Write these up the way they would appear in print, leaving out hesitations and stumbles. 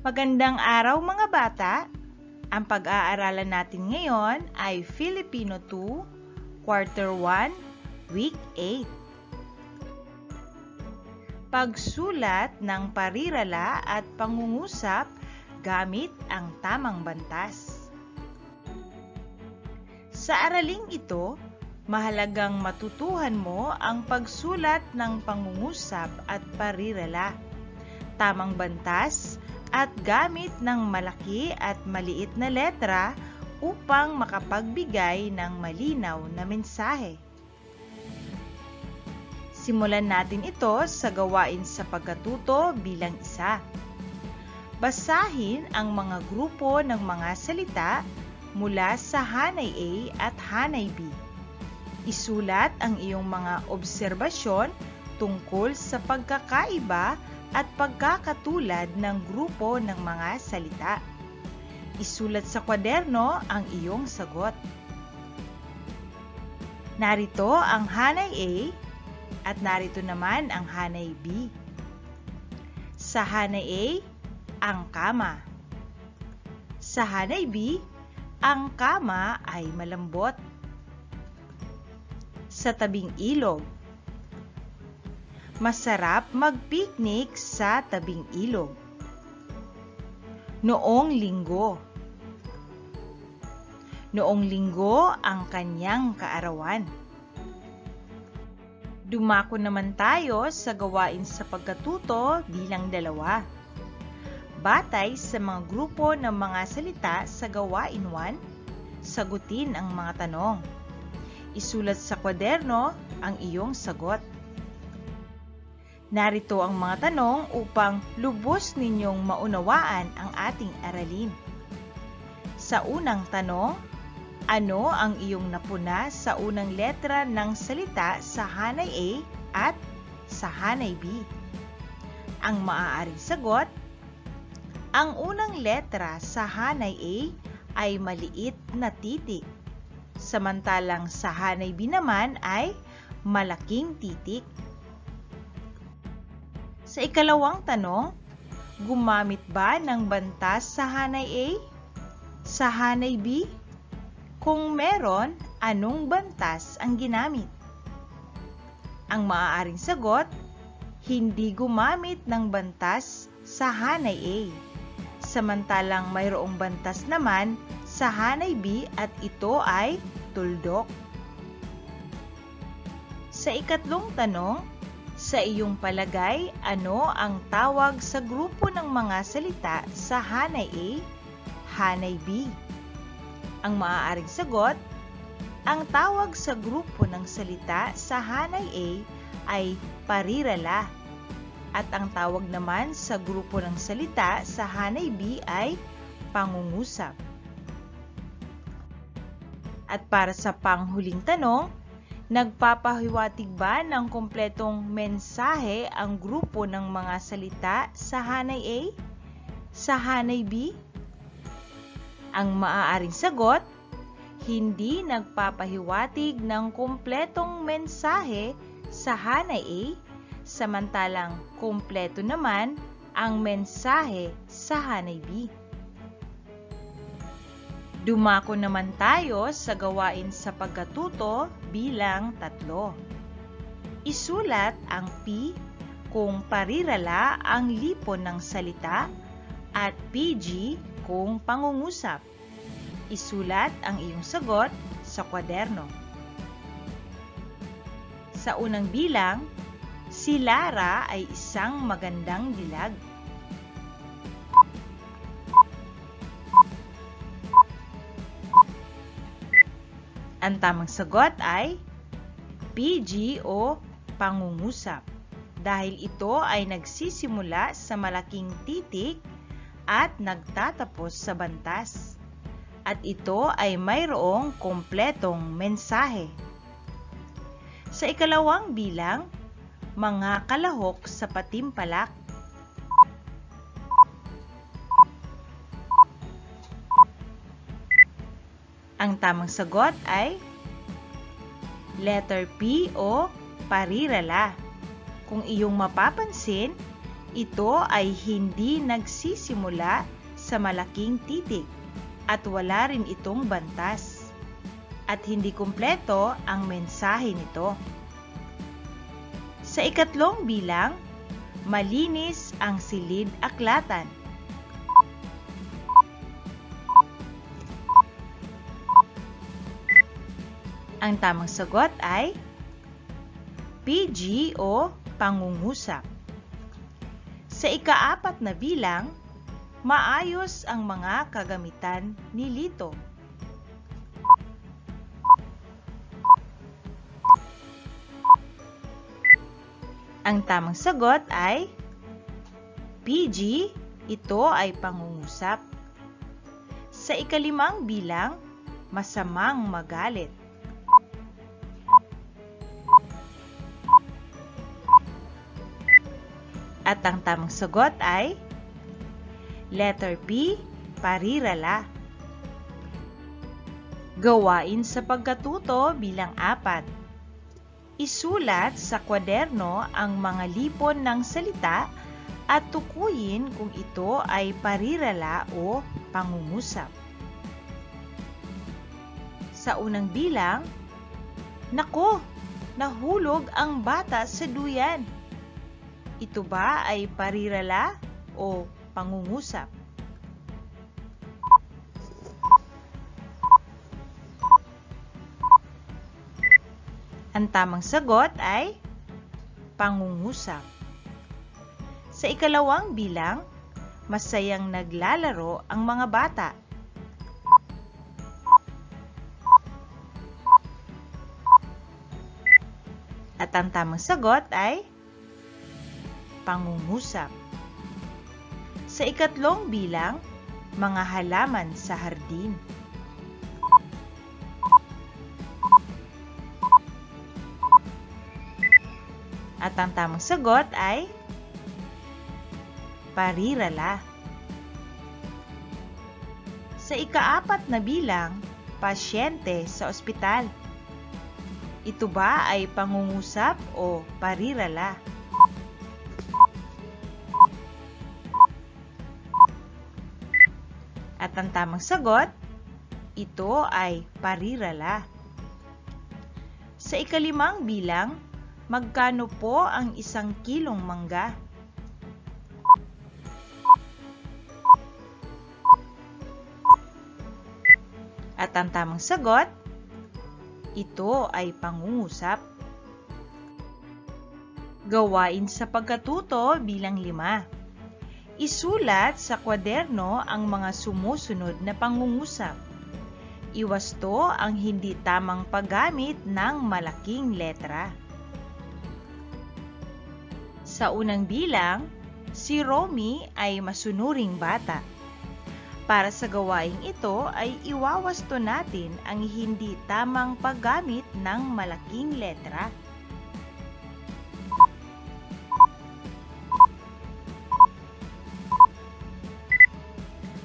Magandang araw mga bata! Ang pag-aaralan natin ngayon ay Filipino 2, Quarter 1, Week 8. Pagsulat ng parirala at pangungusap gamit ang tamang bantas. Sa araling ito, mahalagang matutuhan mo ang pagsulat ng pangungusap at parirala, tamang bantas, at gamit ng malaki at maliit na letra upang makapagbigay ng malinaw na mensahe. Simulan natin ito sa gawain sa pagkatuto bilang isa. Basahin ang mga grupo ng mga salita mula sa Hanay A at Hanay B. Isulat ang iyong mga obserbasyon tungkol sa pagkakaiba at pagkakatulad ng grupo ng mga salita. Isulat sa kwaderno ang iyong sagot. Narito ang Hanay A at narito naman ang Hanay B. Sa Hanay A, ang kama. Sa Hanay B, ang kama ay malambot. Sa tabing ilog. Masarap mag-picnic sa tabing ilog. Noong linggo. Noong linggo ang kanyang kaarawan. Dumako naman tayo sa gawain sa pagkatuto bilang dalawa. Batay sa mga grupo ng mga salita sa gawain 1, sagutin ang mga tanong. Isulat sa kwaderno ang iyong sagot. Narito ang mga tanong upang lubos ninyong maunawaan ang ating aralin. Sa unang tanong, ano ang iyong napuna sa unang letra ng salita sa Hanay A at sa Hanay B? Ang maaaring sagot, ang unang letra sa Hanay A ay maliit na titik, samantalang sa Hanay B naman ay malaking titik. Sa ikalawang tanong, gumamit ba ng bantas sa Hanay A? Sa Hanay B? Kung meron, anong bantas ang ginamit? Ang maaaring sagot, hindi gumamit ng bantas sa Hanay A, samantalang mayroong bantas naman sa Hanay B at ito ay tuldok. Sa ikatlong tanong, sa iyong palagay, ano ang tawag sa grupo ng mga salita sa Hanay A, Hanay B? Ang maaaring sagot, ang tawag sa grupo ng salita sa Hanay A ay parirala, at ang tawag naman sa grupo ng salita sa Hanay B ay pangungusap. At para sa panghuling tanong, nagpapahiwatig ba ng kumpletong mensahe ang grupo ng mga salita sa Hanay A? Sa Hanay B? Ang maaaring sagot, hindi nagpapahiwatig ng kumpletong mensahe sa Hanay A, samantalang kumpleto naman ang mensahe sa Hanay B. Dumako naman tayo sa gawain sa pagkatuto bilang 3. Isulat ang P kung parirala ang lipon ng salita at PG kung pangungusap. Isulat ang iyong sagot sa kwaderno. Sa unang bilang, si Lara ay isang magandang dilag. Ang tamang sagot ay PG o pangungusap dahil ito ay nagsisimula sa malaking titik at nagtatapos sa bantas. At ito ay mayroong kumpletong mensahe. Sa ikalawang bilang, mga kalahok sa patimpalak. Ang tamang sagot ay letter P o parirala. Kung iyong mapapansin, Ito ay hindi nagsisimula sa malaking titik at wala rin itong bantas. At hindi kumpleto ang mensahe nito. Sa ikatlong bilang, malinis ang silid-aklatan. Ang tamang sagot ay PG o pangungusap. Sa ika-4 na bilang, maayos ang mga kagamitan ni Lito. Ang tamang sagot ay PG, ito ay pangungusap. Sa ika-5 bilang, masamang magalit. At ang tamang sagot ay letter P, parirala. Gawain sa pagkatuto bilang 4. Isulat sa kwaderno ang mga lipon ng salita at tukuyin kung ito ay parirala o pangungusap. Sa unang bilang, nako, nahulog ang bata sa duyan. Ito ba ay parirala o pangungusap? Ang tamang sagot ay pangungusap. Sa ikalawang bilang, masayang naglalaro ang mga bata. At ang tamang sagot ay pangungusap. Sa ikatlong bilang, mga halaman sa hardin. At ang tamang sagot ay parirala. Sa ika-4 na bilang, pasyente sa ospital. Ito ba ay pangungusap o parirala? At ang tamang sagot, ito ay parirala. Sa ika-5 bilang, magkano po ang 1 kilong mangga? At ang tamang sagot, ito ay pangungusap. Gawain sa pagkatuto bilang 5. Isulat sa kwaderno ang mga sumusunod na pangungusap. Iwasto ang hindi tamang paggamit ng malaking letra. Sa unang bilang, si Romy ay masunuring bata. Para sa gawaing ito ay iwawasto natin ang hindi tamang paggamit ng malaking letra.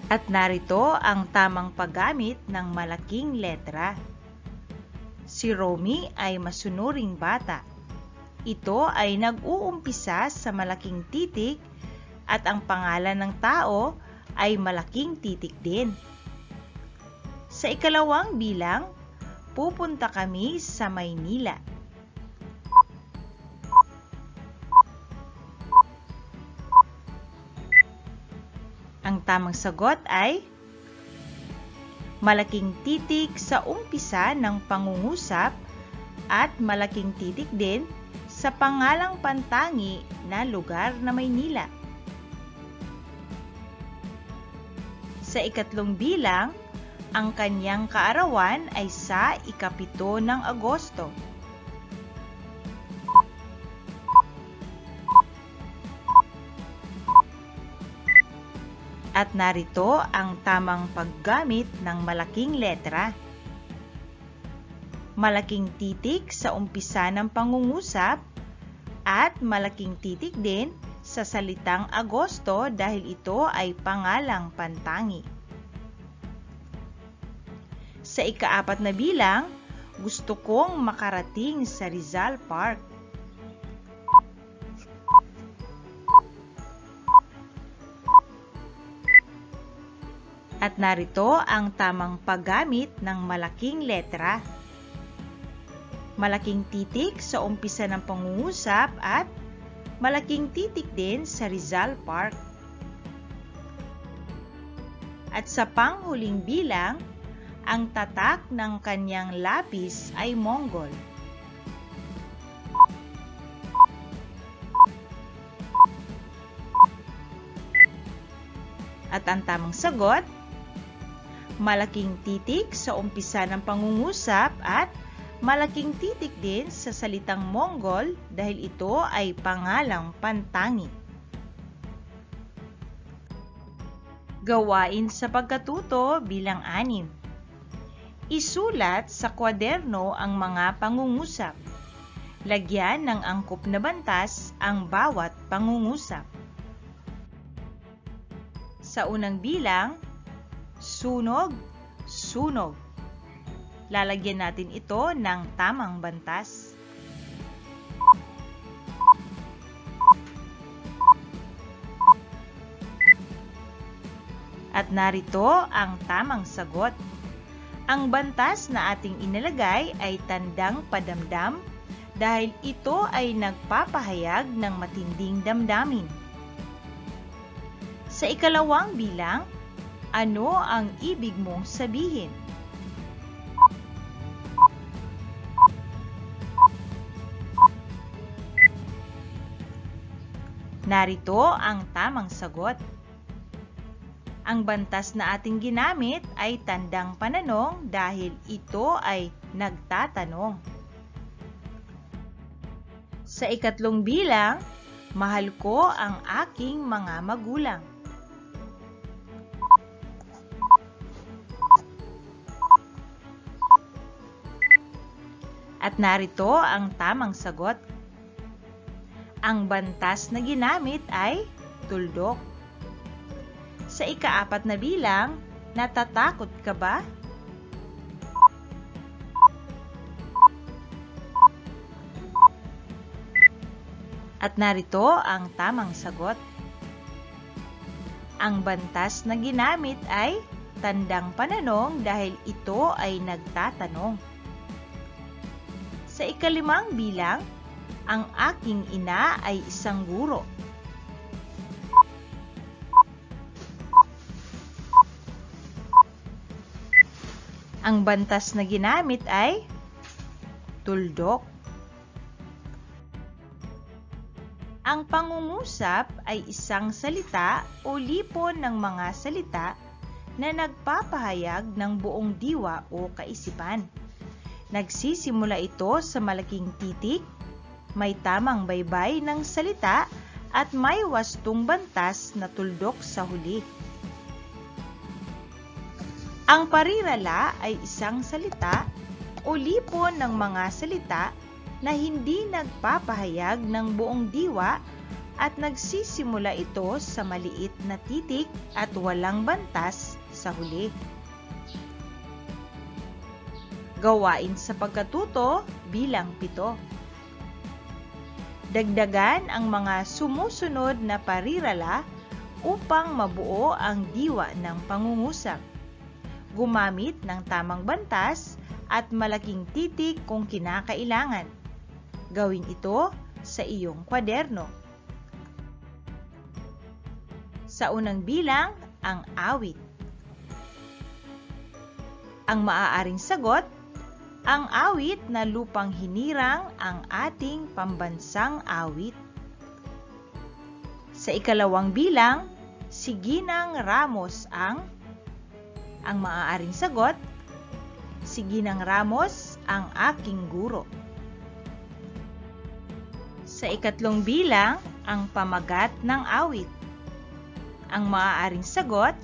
At narito ang tamang paggamit ng malaking letra. Si Romy ay masunuring bata. Ito ay nag-uumpisa sa malaking titik at ang pangalan ng tao ay malaking titik din. Sa ikalawang bilang, pupunta kami sa Maynila. Ang tamang sagot ay malaking titik sa umpisa ng pangungusap at malaking titik din sa pangalang pantangi na lugar na Maynila. Sa ikatlong bilang, ang kanyang kaarawan ay sa ika-7 ng Agosto. At narito ang tamang paggamit ng malaking letra. Malaking titik sa umpisa ng pangungusap at malaking titik din sa salitang Agosto dahil ito ay pangalang pantangi. Sa ika-4 na bilang, gusto kong makarating sa Rizal Park. At narito ang tamang paggamit ng malaking letra. Malaking titik sa umpisa ng pangungusap at malaking titik din sa Rizal Park. At sa panghuling bilang, ang tatak ng kanyang lapis ay Mongol. At ang tamang sagot, malaking titik sa umpisa ng pangungusap at malaking titik din sa salitang Mongol dahil ito ay pangalang pantangi. Gawain sa pagkatuto bilang 6. Isulat sa kwaderno ang mga pangungusap. Lagyan ng angkop na bantas ang bawat pangungusap. Sa unang bilang, sunog, sunog. Lalagyan natin ito ng tamang bantas. At narito ang tamang sagot. Ang bantas na ating inilagay ay tandang padamdam dahil ito ay nagpapahayag ng matinding damdamin. Sa ikalawang bilang, ano ang ibig mong sabihin? Narito ang tamang sagot. Ang bantas na ating ginamit ay tandang pananong dahil ito ay nagtatanong. Sa ikatlong bilang, mahal ko ang aking mga magulang. At narito ang tamang sagot. Ang bantas na ginamit ay tuldok. Sa ika-4 na bilang, natatakot ka ba? At narito ang tamang sagot. Ang bantas na ginamit ay tandang pananong dahil ito ay nagtatanong. Sa ika-5 bilang, ang aking ina ay isang guro. Ang bantas na ginamit ay tuldok. Ang pangungusap ay isang salita o lipon ng mga salita na nagpapahayag ng buong diwa o kaisipan. Nagsisimula ito sa malaking titik, may tamang baybay ng salita at may wastong bantas na tuldok sa huli. Ang parirala ay isang salita o lipon ng mga salita na hindi nagpapahayag ng buong diwa at nagsisimula ito sa maliit na titik at walang bantas sa huli. Gawain sa pagkatuto bilang 7. Dagdagan ang mga sumusunod na parirala upang mabuo ang diwa ng pangungusap. Gumamit ng tamang bantas at malaking titik kung kinakailangan. Gawin ito sa iyong kwaderno. Sa unang bilang, ang awit. Ang maaaring sagot, ang awit na lupang hinirang ang ating pambansang awit. Sa ikalawang bilang, si Ginang Ramos ang maaaring sagot, si Ginang Ramos ang aking guro. Sa ikatlong bilang, ang pamagat ng awit. Ang maaaring sagot,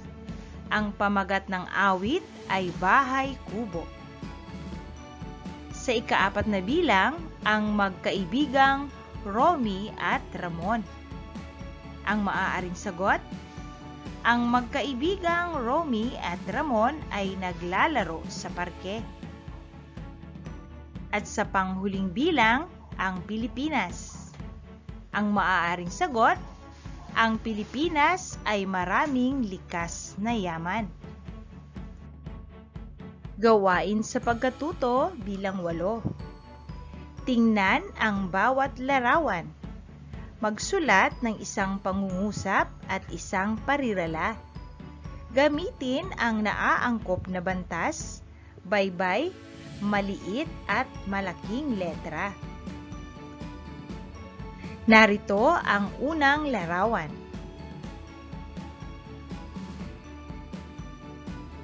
ang pamagat ng awit ay bahay kubo. Sa ika-4 na bilang, ang magkaibigang Romy at Ramon. Ang maaaring sagot, ang magkaibigang Romy at Ramon ay naglalaro sa parke. At sa panghuling bilang, ang Pilipinas. Ang maaaring sagot, ang Pilipinas ay maraming likas na yaman. Gawain sa pagkatuto bilang 8. Tingnan ang bawat larawan. Magsulat ng isang pangungusap at isang parirala. Gamitin ang naaangkop na bantas, baybay, maliit at malaking letra. Narito ang unang larawan.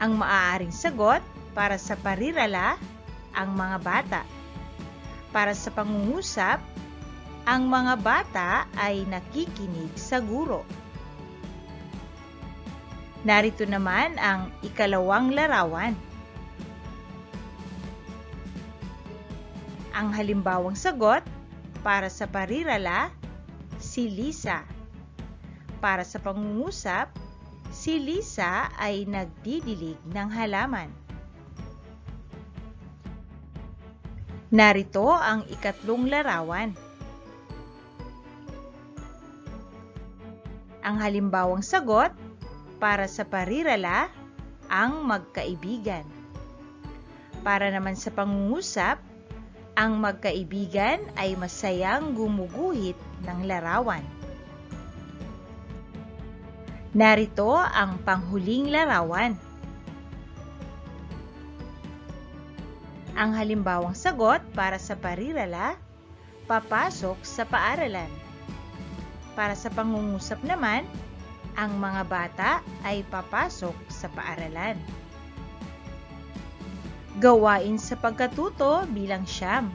Ang maaaring sagot para sa parirala, ang mga bata. Para sa pangungusap, ang mga bata ay nakikinig sa guro. Narito naman ang ikalawang larawan. Ang halimbawang sagot para sa parirala, si Lisa. Para sa pangungusap, si Lisa ay nagdidilig ng halaman. Narito ang ikatlong larawan. Ang halimbawang sagot para sa parirala, ang magkaibigan. Para naman sa pangungusap, ang magkaibigan ay masayang gumuguhit ng larawan. Narito ang panghuling larawan. Ang halimbawang sagot para sa parirala, papasok sa paaralan. Para sa pangungusap naman, ang mga bata ay papasok sa paaralan. Gawain sa pagkatuto bilang 9.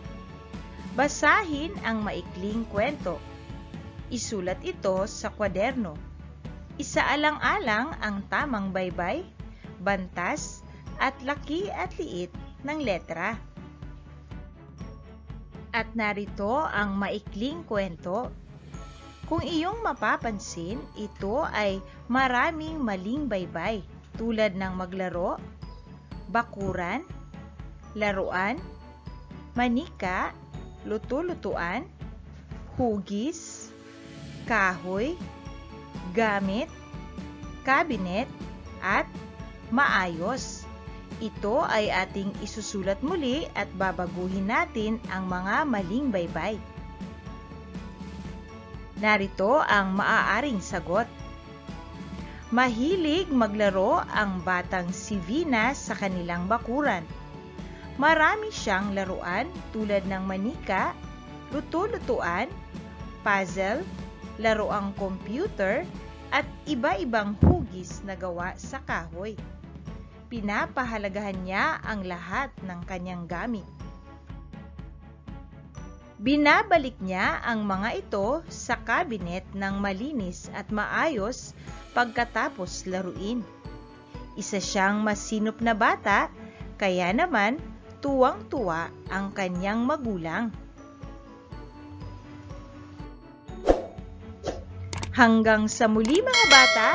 Basahin ang maikling kwento. Isulat ito sa kwaderno. Isaalang-alang ang tamang baybay, bantas, at laki at liit ng letra. At narito ang maikling kwento. Kung iyong mapapansin, ito ay maraming maling baybay tulad ng maglaro, bakuran, laruan, manika, luto-lutuan, hugis, kahoy, gamit, kabinet, at maayos. Ito ay ating isusulat muli at babaguhin natin ang mga maling baybay. Narito ang maaaring sagot. Mahilig maglaro ang batang si Vina sa kanilang bakuran. Marami siyang laruan tulad ng manika, luto-lutuan, puzzle, laruang computer, at iba-ibang hugis na gawa sa kahoy. Pinapahalagahan niya ang lahat ng kanyang gamit. Binabalik niya ang mga ito sa kabinet ng malinis at maayos pagkatapos laruin. Isa siyang masinop na bata, kaya naman tuwang-tuwa ang kanyang magulang. Hanggang sa muli mga bata!